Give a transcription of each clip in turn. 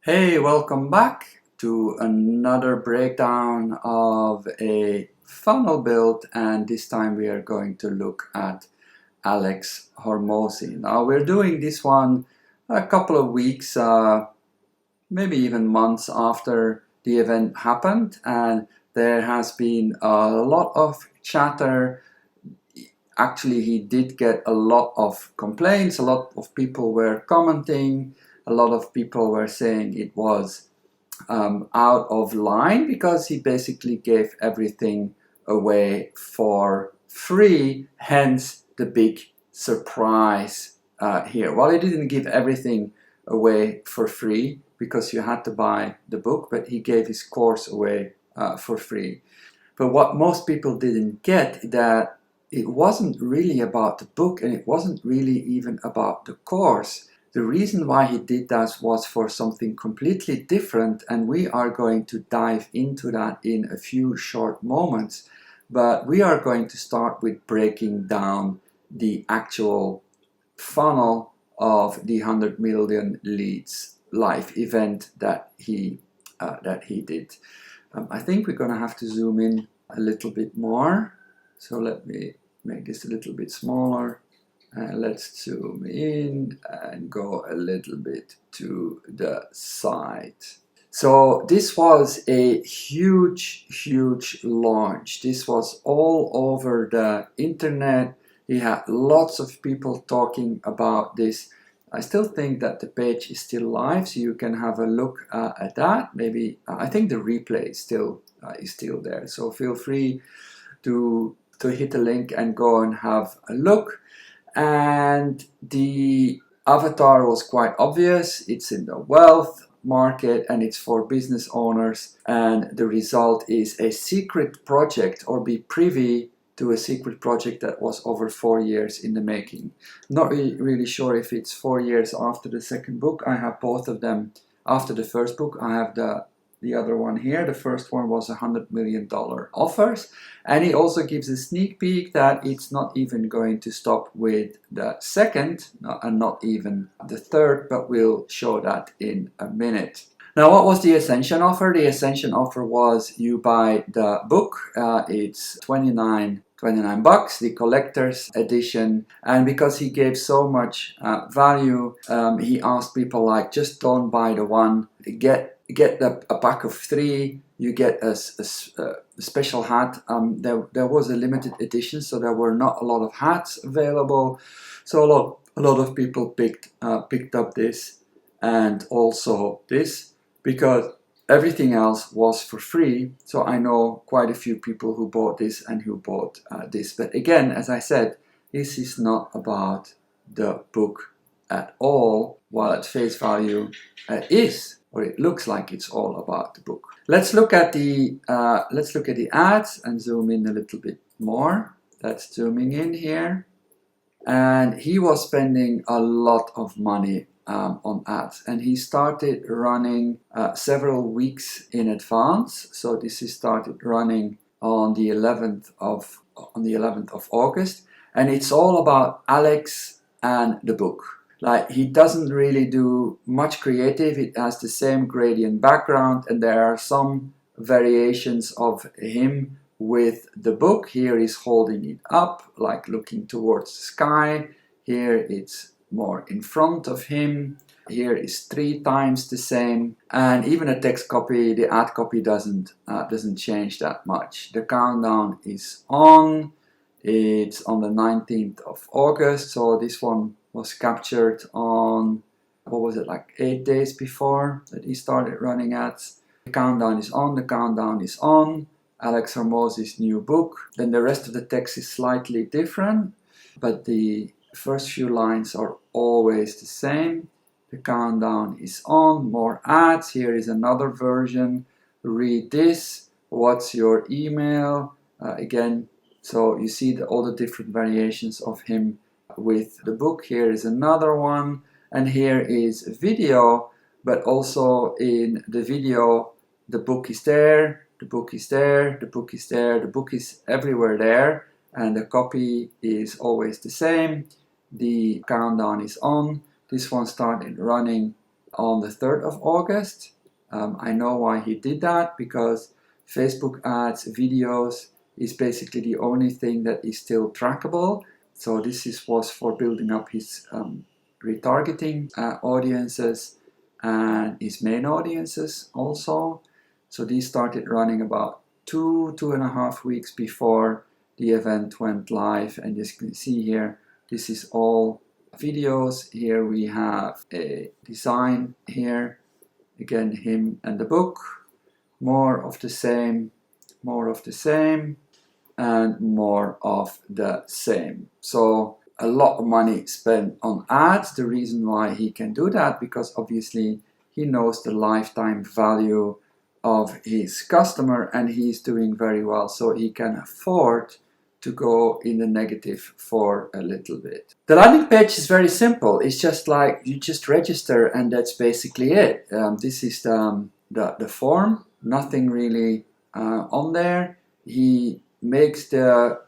Hey, welcome back to another breakdown of a funnel build, and this time we are going to look at Alex Hormozi. Now we're doing this one a couple of weeks, maybe even months after the event happened, and there has been a lot of chatter. Actually, he did get a lot of complaints, a lot of people were commenting, a lot of people were saying it was out of line because he basically gave everything away for free, hence the big surprise here. Well, he didn't give everything away for free because you had to buy the book, but he gave his course away for free. But what most people didn't get, that it wasn't really about the book and it wasn't really even about the course. The reason why he did that was for something completely different, and we are going to dive into that in a few short moments. But we are going to start with breaking down the actual funnel of the 100 million leads live event that he did. I think we're going to have to zoom in a little bit more. So let me make this a little bit smaller. Let's zoom in and go a little bit to the side. So this was a huge launch. This was all over the internet. He had lots of people talking about this. I still think that the page is still live, so you can have a look at that. Maybe I think the replay is still there. So feel free to hit the link and go and have a look. And the avatar was quite obvious. It's in the wealth market and it's for business owners, and the result is a secret project, or be privy to a secret project that was over 4 years in the making. Not really sure if it's 4 years after the second book. I have both of them after the first book. I have the other one here. The first one was $100 million offers, and he also gives a sneak peek that it's not even going to stop with the second and not even the third, but we'll show that in a minute. Now, what was the Ascension offer? The Ascension offer was you buy the book. It's 29 bucks, the collector's edition. And because he gave so much value, he asked people like, just don't buy the one, get a pack of 3. You get a special hat. There was a limited edition, so there were not a lot of hats available. So a lot of people picked up this and also this, because everything else was for free. So I know quite a few people who bought this and who bought this. But again, as I said, this is not about the book at all, while at face value is, or it looks like it's all about the book. Let's look at the ads and zoom in a little bit more. That's zooming in here. And he was spending a lot of money on ads, and he started running several weeks in advance. So this is started running on the 11th of August, and it's all about Alex and the book. Like, he doesn't really do much creative. It has the same gradient background, and there are some variations of him with the book. Here he's holding it up, like looking towards the sky. Here it's more in front of him. Here is 3 times the same, and even a text copy, the ad copy doesn't change that much. The countdown is on. It's on the 19th of August, so this one was captured on, what was it, like 8 days before that he started running ads. The countdown is on. The countdown is on. Alex Hormozi's new book. Then the rest of the text is slightly different, but the first few lines are always the same. The countdown is on. More ads. Here is another version. Read this. What's your email? Again, so you see all the different variations of him with the book. Here is another one, and here is a video, but also in the video the book is there, the book is there, the book is there, the book is everywhere there, and the copy is always the same. The countdown is on. This one started running on the 3rd of August. I know why he did that, because Facebook ads, videos is basically the only thing that is still trackable. So this was for building up his retargeting audiences and his main audiences also. So these started running about 2.5 weeks before the event went live. And as you can see here, this is all videos. Here we have a design here, again him and the book, more of the same, more of the same, and more of the same. So a lot of money spent on ads. The reason why he can do that, because obviously he knows the lifetime value of his customer and he's doing very well, so he can afford to go in the negative for a little bit. The landing page is very simple. It's just like you just register and that's basically it. This is the form, nothing really on there. He makes the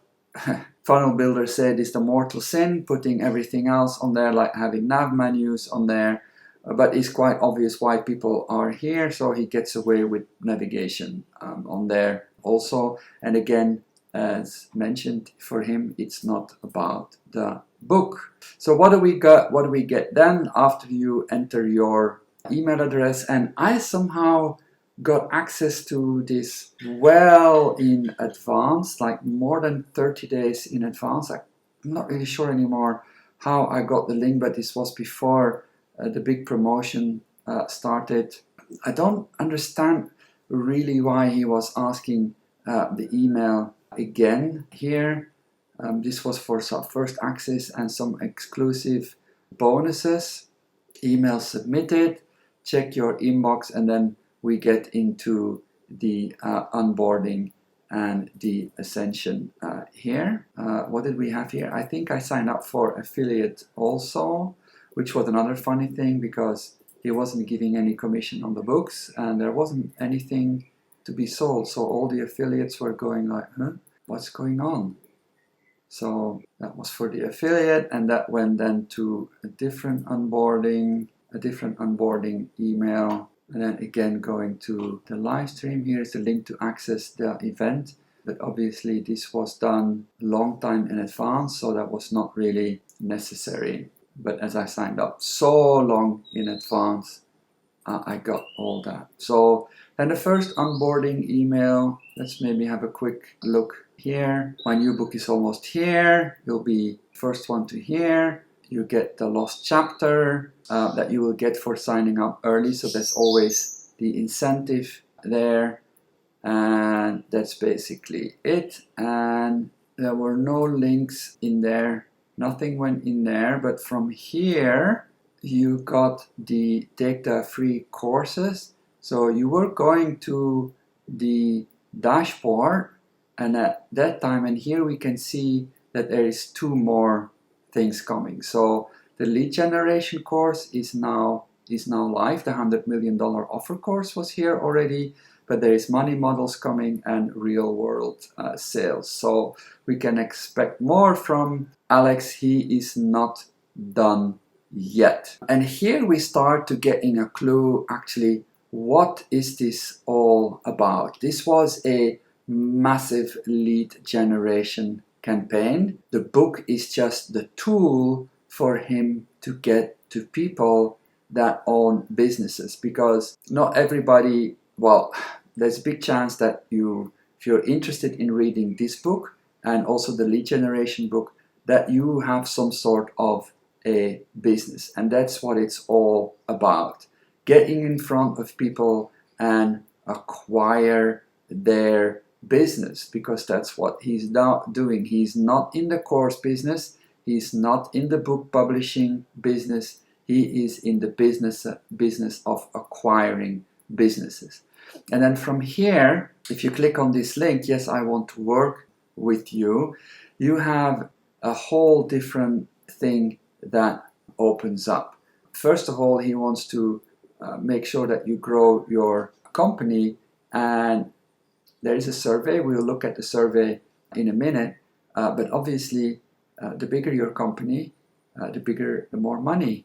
funnel builder said is the mortal sin, putting everything else on there, like having nav menus on there, but it's quite obvious why people are here, so he gets away with navigation on there also. And again, as mentioned, for him it's not about the book. So what do we get then after you enter your email address? And I somehow got access to this well in advance, like more than 30 days in advance. I'm not really sure anymore how I got the link, but this was before the big promotion started. I don't understand really why he was asking the email again here. This was for some first access and some exclusive bonuses. Email submitted, check your inbox, and then we get into the onboarding and the ascension here. What did we have here? I think I signed up for affiliate also, which was another funny thing, because he wasn't giving any commission on the books and there wasn't anything to be sold. So all the affiliates were going like, huh, what's going on? So that was for the affiliate, and that went then to a different onboarding email. And then again going to the live stream. Here's the link to access the event, but obviously this was done a long time in advance, so that was not really necessary. But as I signed up so long in advance, I got all that. So then the first onboarding email, let's maybe have a quick look here. My new book is almost here. You'll be first one to hear. You get the lost chapter that you will get for signing up early. So that's always the incentive there. And that's basically it. And there were no links in there. Nothing went in there. But from here, you got the take the free courses. So you were going to the dashboard. And at that time, and here we can see that there is 2 more things coming. So the lead generation course is now live. The $100 million offer course was here already, but there is money models coming and real world sales. So we can expect more from Alex. He is not done yet. And here we start to getting a clue actually, what is this all about? This was a massive lead generation campaign. The book is just the tool for him to get to people that own businesses, because not everybody, well, there's a big chance that if you're interested in reading this book and also the lead generation book, that you have some sort of a business. And that's what it's all about. Getting in front of people and acquire their business, because that's what he's now doing. He's not in the course business. He's not in the book publishing business. He is in the business of acquiring businesses. And then from here, if you click on this link, yes, I want to work with you, you have a whole different thing that opens up. First of all, he wants to make sure that you grow your company, and there is a survey. We'll look at the survey in a minute, but obviously the bigger your company, the more money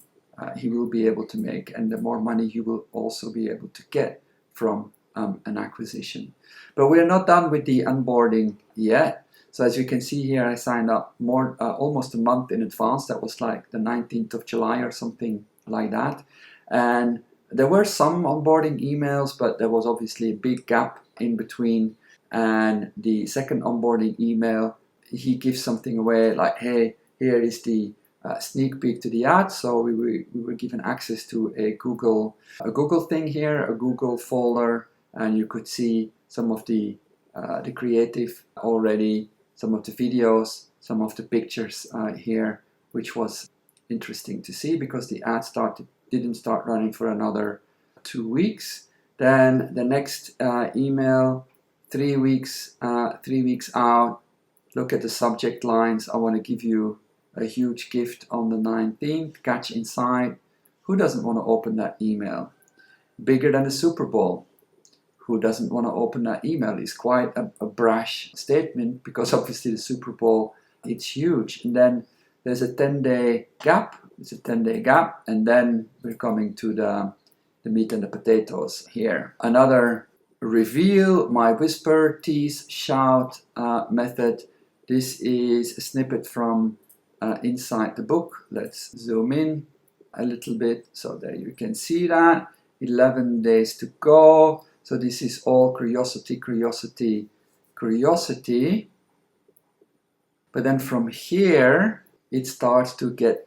he will be able to make, and the more money you will also be able to get from an acquisition. But we're not done with the onboarding yet. So as you can see here, I signed up almost a month in advance. That was like the 19th of July or something like that. And there were some onboarding emails, but there was obviously a big gap in between. And the second onboarding email, he gives something away like, hey, here is the sneak peek to the ad. So we were given access to a Google thing here, a Google folder, and you could see some of the creative already, some of the videos, some of the pictures here, which was interesting to see because the ad didn't start running for another 2 weeks. Then the next email, 3 weeks out. Look at the subject lines. I want to give you a huge gift on the 19th. Catch inside. Who doesn't want to open that email? Bigger than the Super Bowl. Who doesn't want to open that email? Is quite a brash statement because obviously the Super Bowl, it's huge. And then there's a 10-day gap. It's a 10-day gap, and then we're coming to the meat and the potatoes here. Another reveal, my whisper, tease, shout method. This is a snippet from inside the book. Let's zoom in a little bit so that you can see that. 11 days to go. So this is all curiosity, curiosity, curiosity. But then from here, it starts to get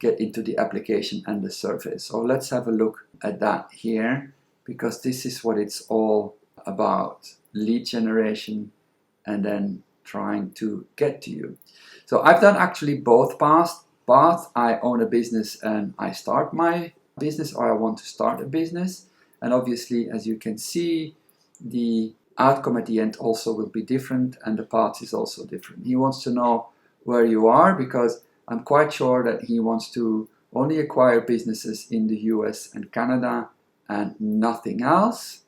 into the application and the surface. So let's have a look at that here, because this is what it's all about. Lead generation and then trying to get to you. So I've done actually both paths. I own a business and I start my business, or I want to start a business. And obviously, as you can see, the outcome at the end also will be different, and the path is also different. He wants to know where you are, because I'm quite sure that he wants to only acquire businesses in the US and Canada and nothing else.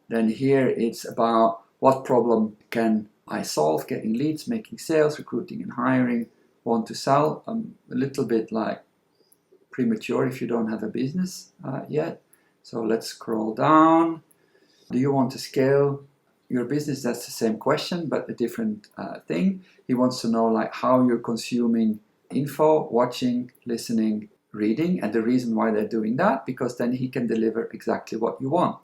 Then here it's about what problem can I solve, getting leads, making sales, recruiting and hiring, want to sell. A little bit like premature if you don't have a business yet. So let's scroll down. Do you want to scale your business? That's the same question, but a different thing. He wants to know like how you're consuming info, watching, listening, reading, and the reason why they're doing that, because then he can deliver exactly what you want.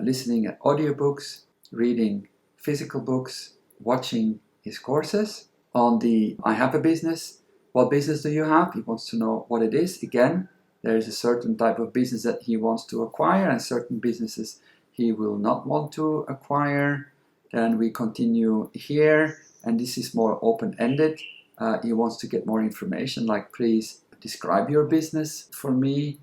Listening at audiobooks, reading physical books, watching his courses. On the I have a business, what business do you have? He wants to know what it is. Again, there is a certain type of business that he wants to acquire and certain businesses he will not want to acquire. Then we continue here, and this is more open-ended. He wants to get more information, like please describe your business for me.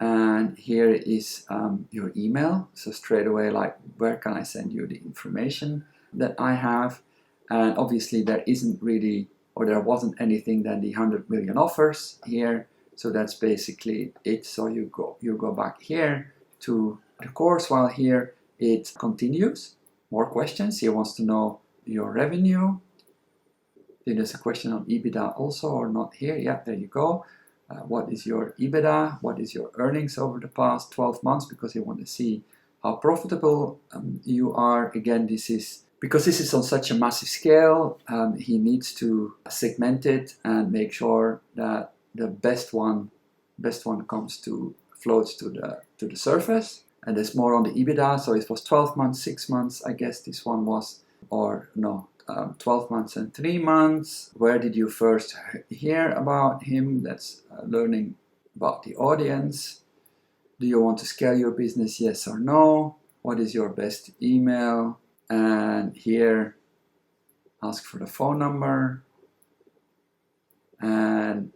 And here is your email. So straight away, like where can I send you the information that I have? And obviously there isn't really, or there wasn't anything than the 100 million offers here. So that's basically it. So you go back here to the course, while here it continues. More questions. He wants to know your revenue. There's a question on EBITDA also, or not here. Yeah, there you go. What is your EBITDA? What is your earnings over the past 12 months? Because he wants to see how profitable you are. Again, because this is on such a massive scale, he needs to segment it and make sure that the best one floats to the surface. And there's more on the EBITDA. So it was 12 months, 6 months, I guess this one was, or no, 12 months and 3 months. Where did you first hear about him? That's learning about the audience. Do you want to scale your business? Yes or no? What is your best email? And here, ask for the phone number. And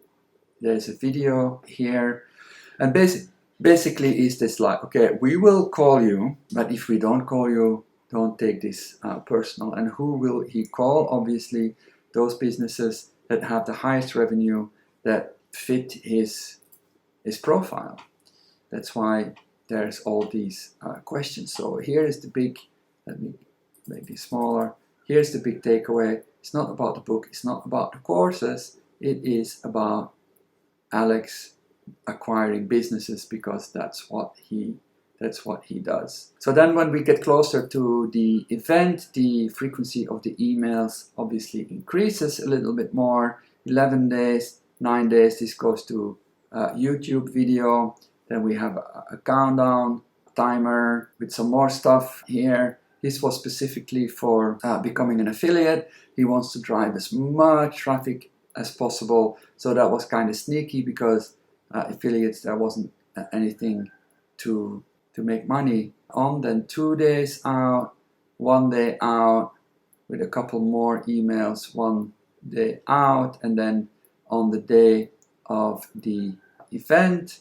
there's a video here. And basically is this like, okay, we will call you, but if we don't call you, don't take this personal. And who will he call? Obviously, those businesses that have the highest revenue that fit his profile. That's why there's all these questions. So here is the big, let me make this smaller. Here's the big takeaway. It's not about the book. It's not about the courses. It is about Alex acquiring businesses, because that's what he does. So then when we get closer to the event, the frequency of the emails obviously increases a little bit more. 11 days, 9 days, this goes to YouTube video. Then we have a countdown timer with some more stuff here. This was specifically for becoming an affiliate. He wants to drive as much traffic as possible. So that was kind of sneaky, because affiliates, there wasn't anything to make money on. Then 2 days out, 1 day out, with a couple more emails, 1 day out, and then on the day of the event,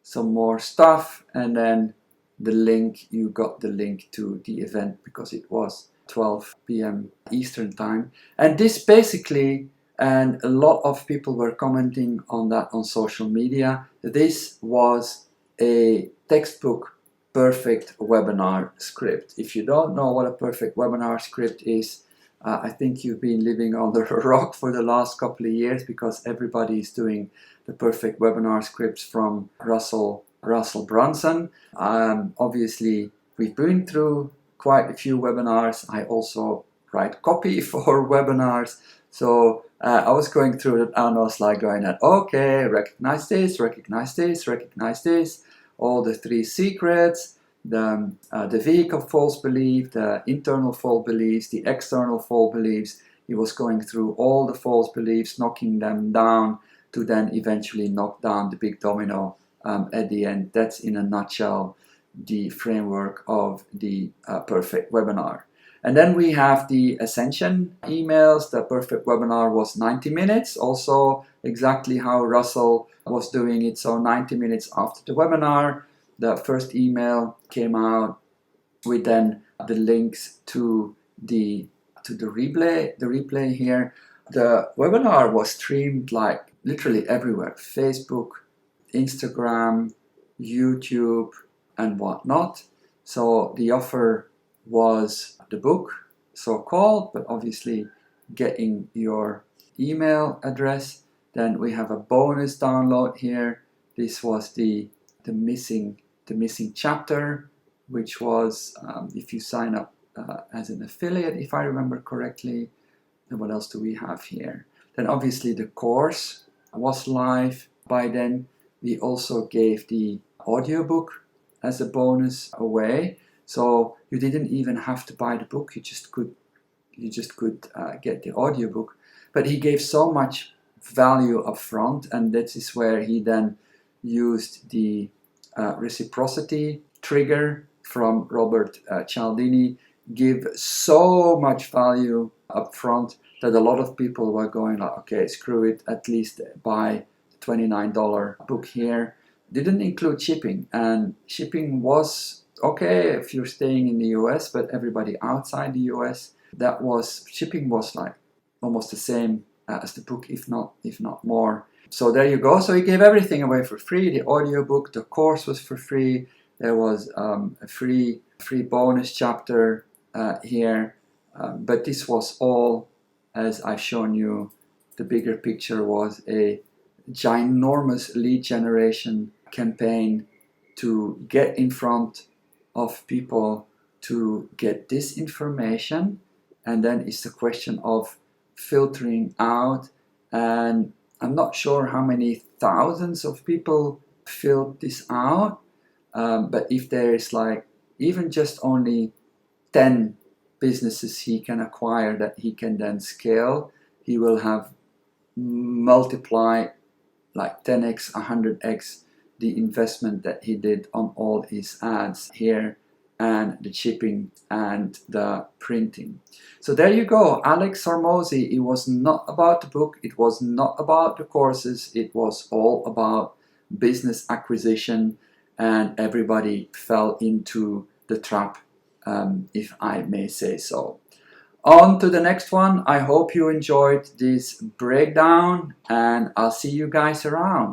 some more stuff, and then the link, you got the link to the event because it was 12 p.m. Eastern time. And this basically, and a lot of people were commenting on that on social media, this was a textbook perfect webinar script. If you don't know what a perfect webinar script is, I think you've been living under a rock for the last couple of years, because everybody is doing the perfect webinar scripts from Russell Brunson. Obviously, we've been through quite a few webinars. I also write copy for webinars. So I was going through it and I was like going at, okay, recognize this, recognize this, recognize this, all the 3 secrets, the vehicle false belief, the internal false beliefs, the external false beliefs. He was going through all the false beliefs, knocking them down to then eventually knock down the big domino at the end. That's in a nutshell the framework of the perfect webinar. And then we have the Ascension emails. The perfect webinar was 90 minutes, also exactly how Russell was doing it. So 90 minutes after the webinar, the first email came out with then the links to the replay here. The webinar was streamed like literally everywhere: Facebook, Instagram, YouTube, and whatnot. So the offer was the book, so-called, but obviously getting your email address. Then we have a bonus download here. This was the missing chapter, which was if you sign up as an affiliate, if I remember correctly. And what else do we have here? Then obviously the course was live by then. We also gave the audiobook as a bonus away. So you didn't even have to buy the book, you just could get the audiobook. But he gave so much value up front, and that is where he then used the reciprocity trigger from Robert Cialdini. Give so much value up front that a lot of people were going like, okay, screw it, at least buy the $29 book here. Didn't include shipping, and shipping was okay if you're staying in the US, but everybody outside the US, shipping was like almost the same as the book, if not more. So there you go. So he gave everything away for free. The audiobook, the course was for free. There was a free bonus chapter here, but this was all, as I've shown you, the bigger picture was a ginormous lead generation campaign to get in front of people to get this information, and then it's the question of filtering out. And I'm not sure how many thousands of people filled this out, but if there is like even just only 10 businesses he can acquire that he can then scale, he will have multiplied like 10x, 100x the investment that he did on all his ads here, and the shipping and the printing. So there you go, Alex Hormozi. It was not about the book, it was not about the courses, it was all about business acquisition, and everybody fell into the trap, if I may say so. On to the next one. I hope you enjoyed this breakdown, and I'll see you guys around.